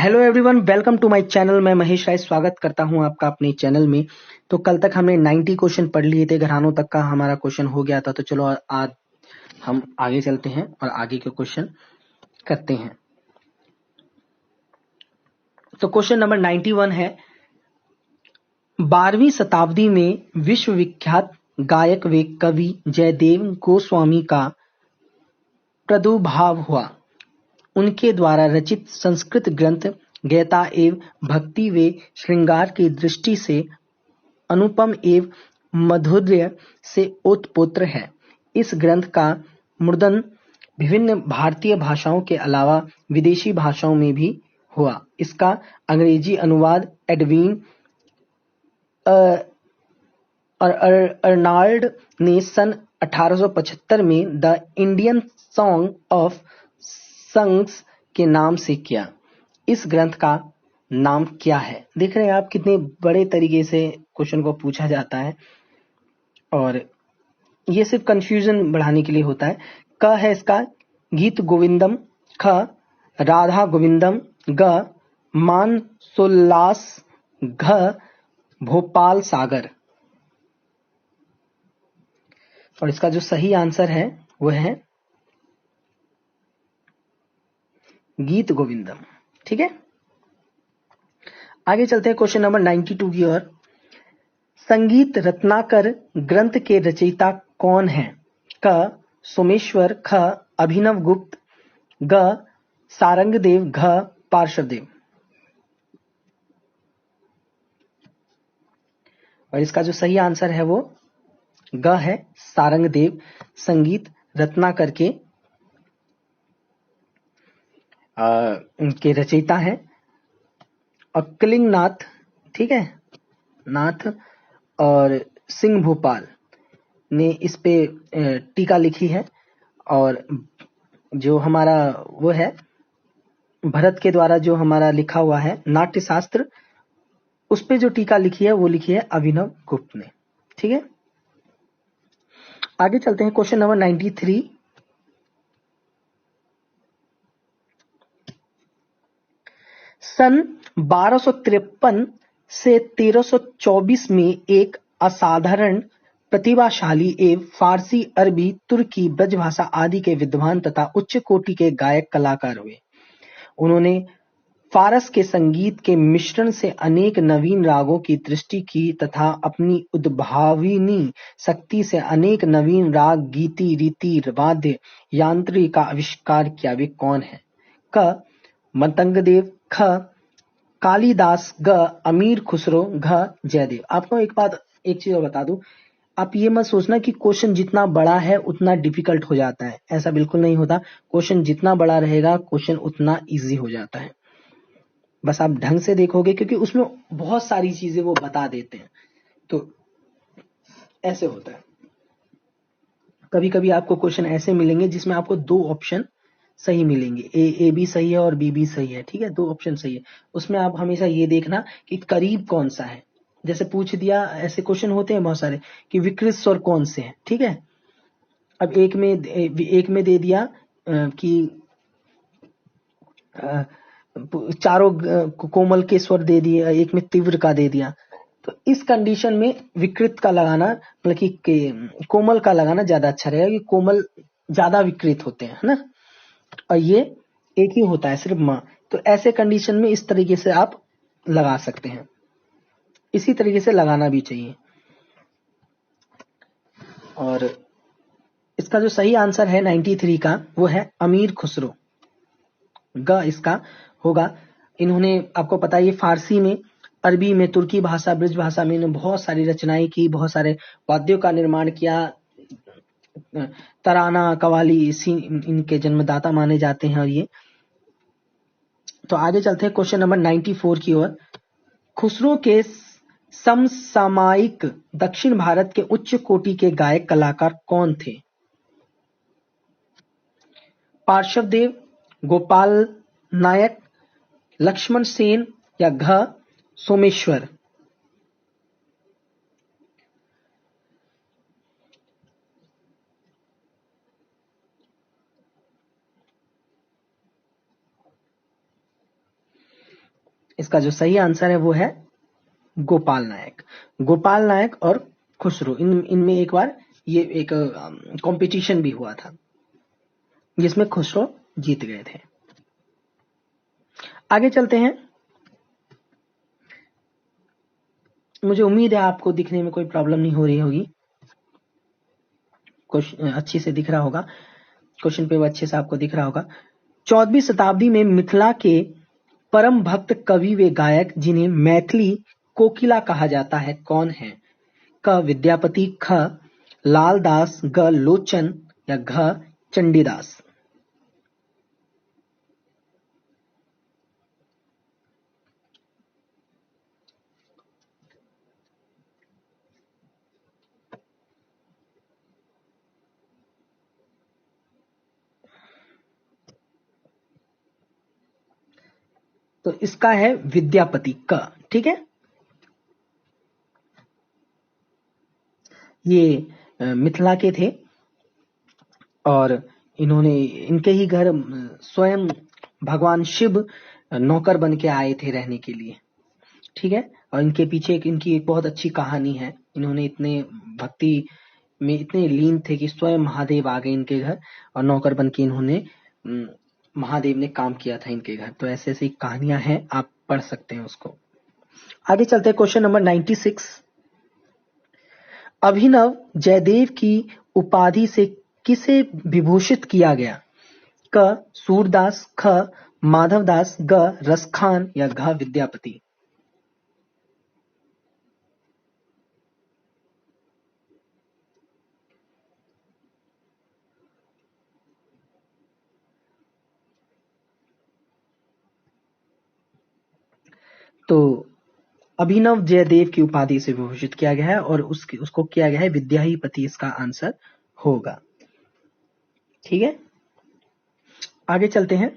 Hello everyone, welcome to my channel. मैं महेश राय स्वागत करता हूं आपका अपने चैनल में। तो कल तक हमने 90 क्वेश्चन पढ़ लिए थे, घरानों तक का हमारा क्वेश्चन हो गया था। तो चलो आज हम आगे चलते हैं और आगे के क्वेश्चन करते हैं। तो क्वेश्चन नंबर 91 है, 12वीं शताब्दी में विश्वविख्यात गायक व कवि जयदेव गोस्वामी का प्रादुर्भाव हुआ। उनके द्वारा रचित संस्कृत ग्रंथ गीता एवं भक्ति व श्रृंगार की दृष्टि से अनुपम एवं माधुर्य से ओतप्रोत है। इस ग्रंथ का मुद्रण विभिन्न भारतीय भाषाओं के अलावा विदेशी भाषाओं में भी हुआ। इसका अंग्रेजी अनुवाद एडविन अर्नाल्ड ने सन 1875 में द इंडियन सॉन्ग ऑफ संग्स के नाम से किया। इस ग्रंथ का नाम क्या है? देख रहे हैं आप कितने बड़े तरीके से क्वेश्चन को पूछा जाता है, और ये सिर्फ कंफ्यूजन बढ़ाने के लिए होता है। क है इसका गीत गोविंदम, ख राधा गोविंदम, ग मानसोल्लास, घ भोपाल सागर। और इसका जो सही आंसर है वो है गीत गोविंदम। ठीक है, आगे चलते हैं क्वेश्चन नंबर 92 की ओर। संगीत रत्नाकर ग्रंथ के रचयिता कौन है? क सोमेश्वर, ख अभिनव गुप्त, ग सारंगदेव, घ पार्श्वदेव। और इसका जो सही आंसर है वो ग है, सारंगदेव संगीत रत्नाकर के रचयिता हैं। और कलिंगनाथ, ठीक है, नाथ और सिंह भोपाल ने इस पे टीका लिखी है। और जो हमारा वो है भरत के द्वारा जो हमारा लिखा हुआ है नाट्य शास्त्र, उस पे जो टीका लिखी है वो लिखी है अभिनव गुप्त ने। ठीक है, आगे चलते हैं क्वेश्चन नंबर 93। सन 1253 से 1324 में एक असाधारण प्रतिभाशाली एवं फारसी, अरबी, तुर्की, ब्रजभाषा आदि के विद्वान तथा उच्च कोटि के गायक कलाकार हुए। उन्होंने फारस के संगीत के मिश्रण से अनेक नवीन रागों की सृष्टि की तथा अपनी उद्भावनी शक्ति से अनेक नवीन राग, गीति, रीति, वाद्य यंत्र का आविष्कार किया। वे कौन है? क मतंगदेव, ख कालिदास, ग अमीर खुसरो, घ जयदेव। आपको एक चीज और बता दूं, आप ये मत सोचना कि क्वेश्चन जितना बड़ा है उतना डिफिकल्ट हो जाता है। ऐसा बिल्कुल नहीं होता। क्वेश्चन जितना बड़ा रहेगा क्वेश्चन उतना इजी हो जाता है। बस आप ढंग से देखोगे, क्योंकि उसमें बहुत सारी चीजें वो बता देते हैं, तो ऐसे होता है। कभी कभी आपको क्वेश्चन ऐसे मिलेंगे जिसमें आपको दो ऑप्शन सही मिलेंगे, ए भी सही है और बी भी सही है। ठीक है, दो ऑप्शन सही है। उसमें आप हमेशा ये देखना कि करीब कौन सा है। जैसे पूछ दिया, ऐसे क्वेश्चन होते हैं बहुत सारे कि विकृत स्वर कौन से हैं। ठीक है, अब एक में दे दिया कि चारों कोमल के स्वर दे दिए, एक में तीव्र का दे दिया। तो इस कंडीशन में विकृत का लगाना, मतलब कि कोमल का लगाना ज्यादा अच्छा रहेगा, कि कोमल ज्यादा विकृत होते हैं, है ना। और ये एक ही होता है, सिर्फ माँ। तो ऐसे कंडीशन में इस तरीके से आप लगा सकते हैं, इसी तरीके से लगाना भी चाहिए। और इसका जो सही आंसर है 93 का वो है अमीर खुसरो, ग इसका होगा। इन्होंने, आपको पता है, ये फारसी में, अरबी में, तुर्की भाषा, ब्रज भाषा में इन्होंने बहुत सारी रचनाएं की, बहुत सारे वाद्यों का निर्माण किया। तराना, कवाली इसी इनके जन्मदाता माने जाते हैं। और ये तो आगे चलते हैं क्वेश्चन नंबर 94 की ओर। खुसरो के समसामयिक दक्षिण भारत के उच्च कोटि के गायक कलाकार कौन थे? पार्श्वदेव, गोपाल नायक, लक्ष्मण सेन या घ सोमेश्वर। इसका जो सही आंसर है वो है गोपाल नायक। गोपाल नायक और खुसरो, इनमें एक बार ये एक कंपटीशन भी हुआ था जिसमें खुसरो जीत गए थे। आगे चलते हैं। मुझे उम्मीद है आपको दिखने में कोई प्रॉब्लम नहीं हो रही होगी, क्वेश्चन अच्छी से दिख रहा होगा, क्वेश्चन पेपर अच्छे से आपको दिख रहा होगा। 14वीं शताब्दी में मिथिला के परम भक्त कवि व गायक जिन्हें मैथिली कोकिला कहा जाता है कौन है? क विद्यापति, ख लाल दास, ग लोचन या घ चंडीदास। तो इसका है विद्यापति क। ठीक है, ये मिथिला के थे और इनके ही घर स्वयं भगवान शिव नौकर बन के आए थे रहने के लिए। ठीक है, और इनके पीछे इनकी एक बहुत अच्छी कहानी है। इन्होंने इतने भक्ति में इतने लीन थे कि स्वयं महादेव आ गए इनके घर और नौकर बन के इन्होंने महादेव ने काम किया था इनके घर। तो ऐसे ऐसी कहानियां हैं, आप पढ़ सकते हैं उसको। आगे चलते हैं, क्वेश्चन नंबर 96। अभिनव जयदेव की उपाधि से किसे विभूषित किया गया? क सूरदास, ख माधवदास, ग रसखान या घ विद्यापति। तो अभिनव जयदेव की उपाधि से विभूषित किया गया है और उसको किया गया है विद्याहीपति, इसका आंसर होगा। ठीक है, आगे चलते हैं,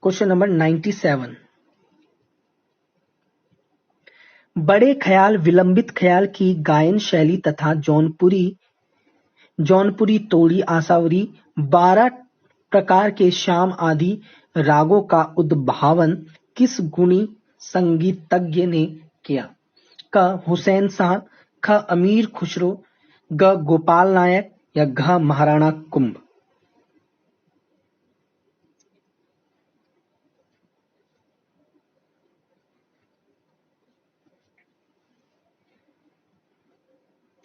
क्वेश्चन नंबर 97। बड़े ख्याल विलंबित ख्याल की गायन शैली तथा जौनपुरी तोड़ी आसावरी 12 प्रकार के श्याम आदि रागों का उद्भावन किस गुणी संगीतज्ञ ने किया? क हुसैन शाह, ख अमीर खुसरो, ग गोपाल नायक या घ महाराणा कुंभ।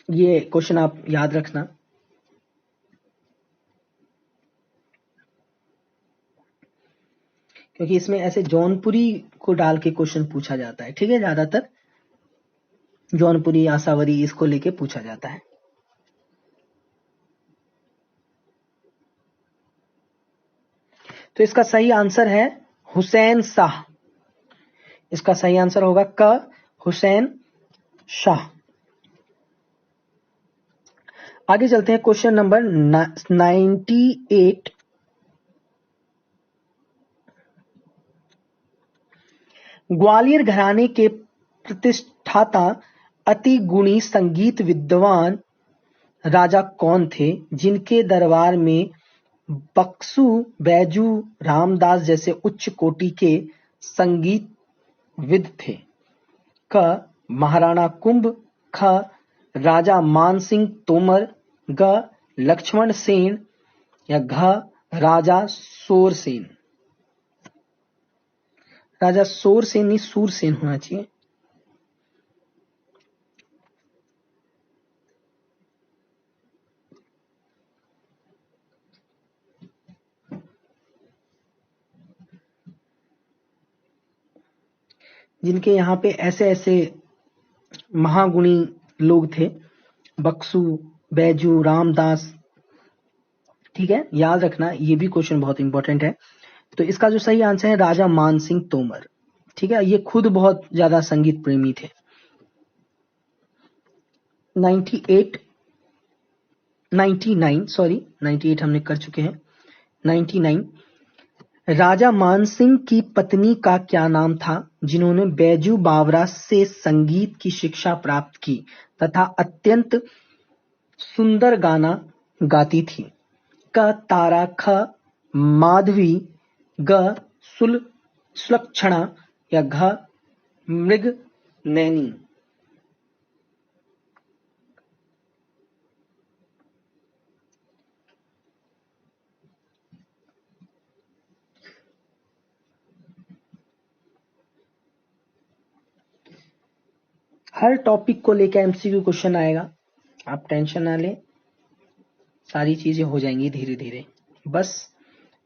ये क्वेश्चन आप याद रखना, क्योंकि इसमें ऐसे जौनपुरी को डाल के क्वेश्चन पूछा जाता है। ठीक है, ज्यादातर जौनपुरी आसावरी इसको लेके पूछा जाता है। तो इसका सही आंसर है हुसैन शाह। इसका सही आंसर होगा क हुसैन शाह। आगे चलते हैं, क्वेश्चन नंबर 98। ग्वालियर घराने के प्रतिष्ठाता अति गुणी संगीत विद्वान राजा कौन थे जिनके दरबार में बक्सु, बैजू, रामदास जैसे उच्च कोटि के संगीतविद थे? क महाराणा कुंभ, ख राजा मानसिंह तोमर, ग लक्ष्मण सेन या घ राजा सोरसेन। राजा सोरसेन नहीं, सूरसेन होना चाहिए। जिनके यहाँ पे ऐसे ऐसे महागुणी लोग थे, बक्सु, बैजू, रामदास। ठीक है, याद रखना, ये भी क्वेश्चन बहुत इंपॉर्टेंट है। तो इसका जो सही आंसर है राजा मानसिंह तोमर। ठीक है, ये खुद बहुत ज्यादा संगीत प्रेमी थे। 98 हमने कर चुके हैं। 99, राजा मानसिंह की पत्नी का क्या नाम था जिन्होंने बैजू बावरा से संगीत की शिक्षा प्राप्त की तथा अत्यंत सुंदर गाना गाती थी? क तारा, ख माधवी, ग सुलक्षणा, या घ मृग नैनी। हर टॉपिक को लेकर एमसीक्यू क्वेश्चन आएगा, आप टेंशन ना लें, सारी चीजें हो जाएंगी धीरे धीरे। बस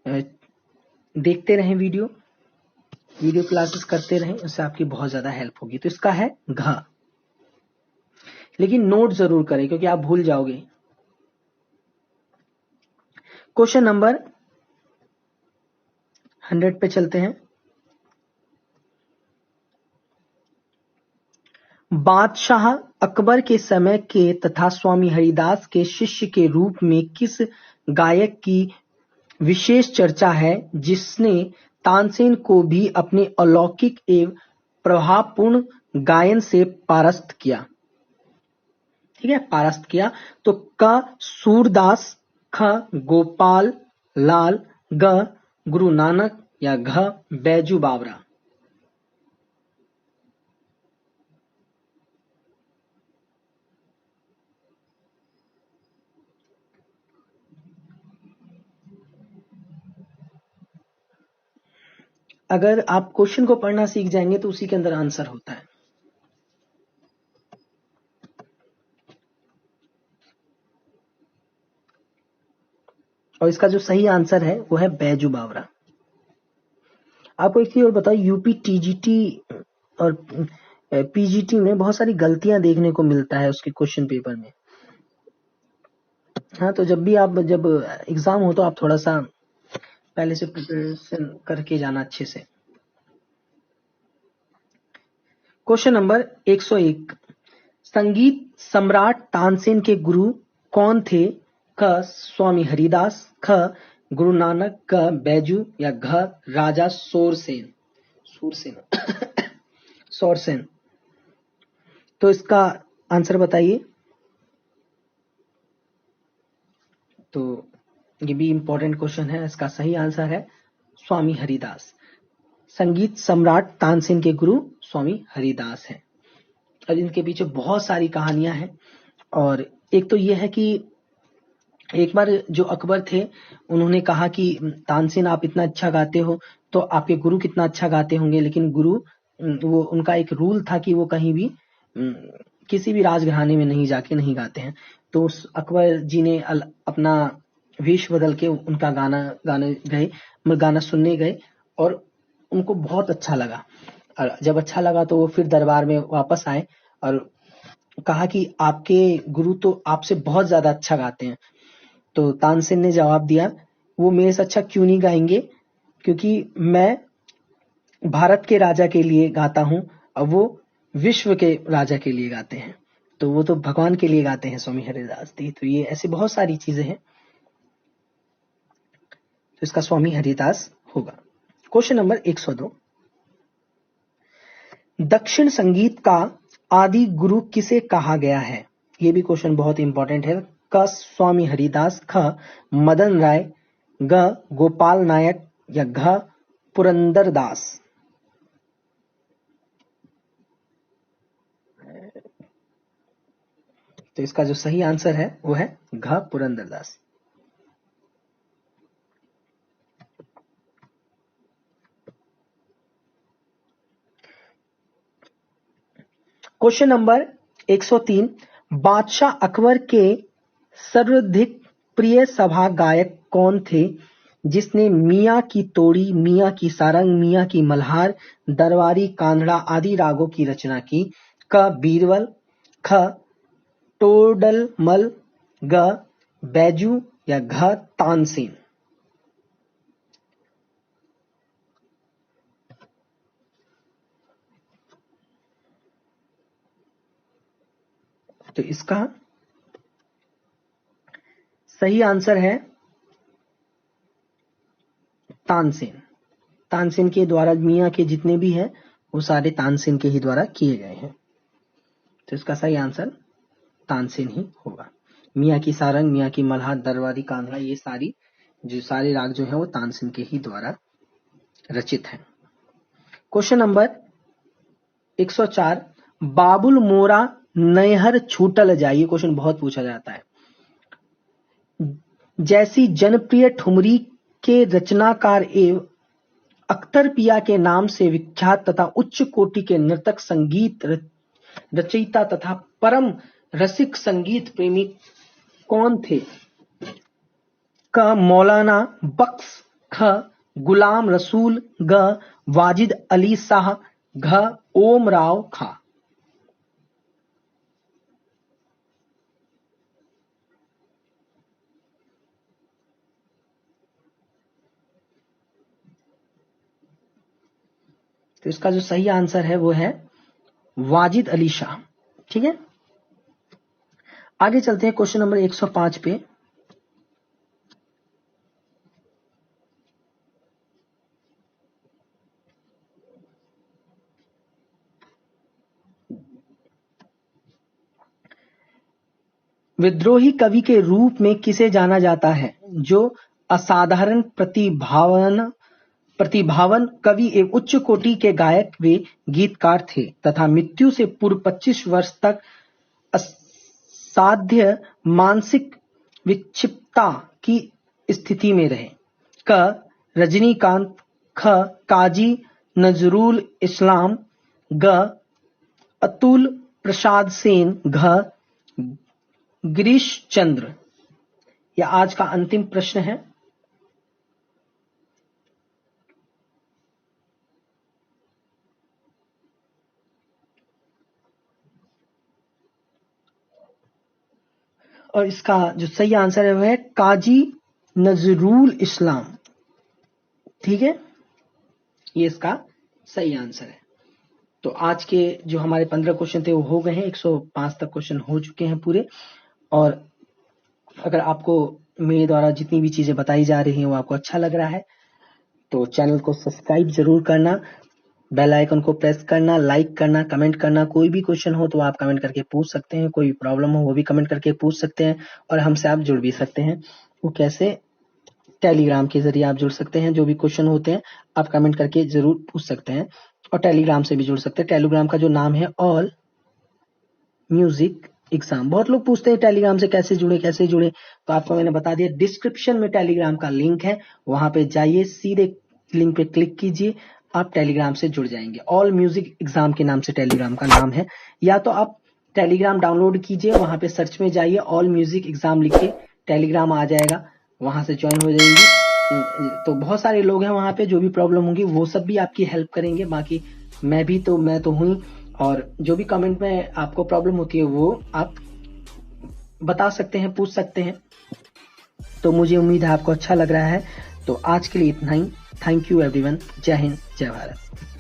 देखते रहें वीडियो क्लासेस करते रहें, उससे आपकी बहुत ज्यादा हेल्प होगी। तो इसका है घ, लेकिन नोट जरूर करें क्योंकि आप भूल जाओगे। क्वेश्चन नंबर 100 पे चलते हैं। बादशाह अकबर के समय के तथा स्वामी हरिदास के शिष्य के रूप में किस गायक की विशेष चर्चा है जिसने तानसेन को भी अपने अलौकिक एवं प्रभावपूर्ण गायन से परास्त किया? ठीक है, परास्त किया। तो क सूरदास, ख गोपाल लाल, ग गुरु नानक या घ बैजू बावरा। अगर आप क्वेश्चन को पढ़ना सीख जाएंगे तो उसी के अंदर आंसर होता है। और इसका जो सही आंसर है वो है बैजू बावरा। आपको एक चीज और बताओ, यूपी टीजीटी और पीजीटी में बहुत सारी गलतियां देखने को मिलता है उसके क्वेश्चन पेपर में। हाँ, तो जब भी आप जब एग्जाम हो तो आप थोड़ा सा पहले से प्रिपरेशन करके जाना अच्छे से। क्वेश्चन नंबर 101, संगीत सम्राट तानसेन के गुरु कौन थे? क स्वामी हरिदास, ख गुरु नानक, क बैजू या घ राजा शोरसेन। शोरसेन। तो इसका आंसर बताइए। तो ये भी इंपॉर्टेंट क्वेश्चन है, इसका सही आंसर है स्वामी हरिदास। संगीत सम्राट तानसेन के गुरु स्वामी हरिदास हैं। और इनके पीछे बहुत सारी कहानियां हैं। और एक तो ये है कि एक बार जो अकबर थे उन्होंने कहा कि तानसेन आप इतना अच्छा गाते हो तो आपके गुरु कितना अच्छा गाते होंगे, लेकिन गुरु वो उनका एक रूल था कि वो कहीं भी किसी भी राजघराने में नहीं जाके नहीं गाते हैं। तो उस अकबर जी ने अपना वेश बदल के उनका गाना सुनने गए और उनको बहुत अच्छा लगा। और जब अच्छा लगा तो वो फिर दरबार में वापस आए और कहा कि आपके गुरु तो आपसे बहुत ज्यादा अच्छा गाते हैं। तो तानसेन ने जवाब दिया, वो मेरे से अच्छा क्यों नहीं गाएंगे, क्योंकि मैं भारत के राजा के लिए गाता हूं और वो विश्व के राजा के लिए गाते हैं, तो वो तो भगवान के लिए गाते हैं स्वामी हरिदास जी। तो ये ऐसे बहुत सारी चीजें हैं, तो इसका स्वामी हरिदास होगा। क्वेश्चन नंबर 102, दक्षिण संगीत का आदि गुरु किसे कहा गया है? ये भी क्वेश्चन बहुत इंपॉर्टेंट है। क स्वामी हरिदास, ख मदन राय, ग गोपाल नायक या घ पुरंदर दास। तो इसका जो सही आंसर है वो है घ पुरंदर दास। क्वेश्चन नंबर 103, बादशाह अकबर के सर्वाधिक प्रिय सभा गायक कौन थे जिसने मियाँ की तोड़ी, मियाँ की सारंग, मियाँ की मल्हार, दरबारी, कांधड़ा आदि रागों की रचना की? क बीरबल, ख टोडरमल, ग बैजू या घ तानसेन। तो इसका सही आंसर है तानसेन। तानसेन के द्वारा मियाँ के जितने भी हैं वो सारे तानसेन के ही द्वारा किए गए हैं। तो इसका सही आंसर तानसेन ही होगा। मियाँ की सारंग, मियाँ की मल्हार, दरबारी, कांधड़ा, ये सारे राग जो है वो तानसेन के ही द्वारा रचित हैं। क्वेश्चन नंबर 104, बाबुल मोरा नैहर छूटल जाए, ये क्वेश्चन बहुत पूछा जाता है। जैसी जनप्रिय ठुमरी के रचनाकार एवं अख्तर पिया के नाम से विख्यात तथा उच्च कोटि के नर्तक, संगीत रचयिता तथा परम रसिक संगीत प्रेमी कौन थे? क. मौलाना बख्श, ख. गुलाम रसूल, ग. वाजिद अली शाह, घ. ओम राव खां। तो इसका जो सही आंसर है वो है वाजिद अली शाह। ठीक है, आगे चलते हैं क्वेश्चन नंबर 105 पे। विद्रोही कवि के रूप में किसे जाना जाता है जो असाधारण प्रतिभावन कवि एवं उच्च कोटि के गायक व गीतकार थे तथा मृत्यु से पूर्व 25 वर्ष तक असाध्य मानसिक विक्षिप्तता की स्थिति में रहे? क. रजनीकांत, ख. काजी नजरुल इस्लाम, ग. अतुल प्रसाद सेन, घ. गिरीश चंद्र। यह आज का अंतिम प्रश्न है। और इसका जो सही आंसर है वह है काजी नजरुल इस्लाम। ठीक है, ये इसका सही आंसर है। तो आज के जो हमारे 15 क्वेश्चन थे वो हो गए हैं, 105 तक क्वेश्चन हो चुके हैं पूरे। और अगर आपको मेरे द्वारा जितनी भी चीजें बताई जा रही हैं वो आपको अच्छा लग रहा है तो चैनल को सब्सक्राइब जरूर करना, बेल आइकन को प्रेस करना, लाइक करना, कमेंट करना। कोई भी क्वेश्चन हो तो आप कमेंट करके पूछ सकते हैं, कोई प्रॉब्लम हो वो भी कमेंट करके पूछ सकते हैं और हमसे आप जुड़ भी सकते हैं। वो कैसे? टेलीग्राम के जरिए आप जुड़ सकते हैं। जो भी क्वेश्चन होते हैं आप कमेंट करके जरूर पूछ सकते हैं और टेलीग्राम से भी जुड़ सकते हैं। टेलीग्राम का जो नाम है ऑल म्यूजिक एग्जाम। बहुत लोग पूछते हैं टेलीग्राम से कैसे जुड़े, तो आपको मैंने बता दिया। डिस्क्रिप्शन में टेलीग्राम का लिंक है, वहां पे जाइए, सीधे लिंक पे क्लिक कीजिए, आप टेलीग्राम से जुड़ जाएंगे। ऑल म्यूजिक एग्जाम के नाम से टेलीग्राम का नाम है। या तो आप टेलीग्राम डाउनलोड कीजिए, वहां पे सर्च में जाइए, ऑल म्यूजिक एग्जाम लिख के टेलीग्राम आ जाएगा, वहां से ज्वाइन हो जाएंगे। तो बहुत सारे लोग हैं वहां पे, जो भी प्रॉब्लम होगी वो सब भी आपकी हेल्प करेंगे। बाकी मैं तो हूँ, और जो भी कमेंट में आपको प्रॉब्लम होती है वो आप बता सकते हैं, पूछ सकते हैं। तो मुझे उम्मीद है आपको अच्छा लग रहा है। तो आज के लिए इतना ही। Thank you everyone. जय हिंद, जय भारत।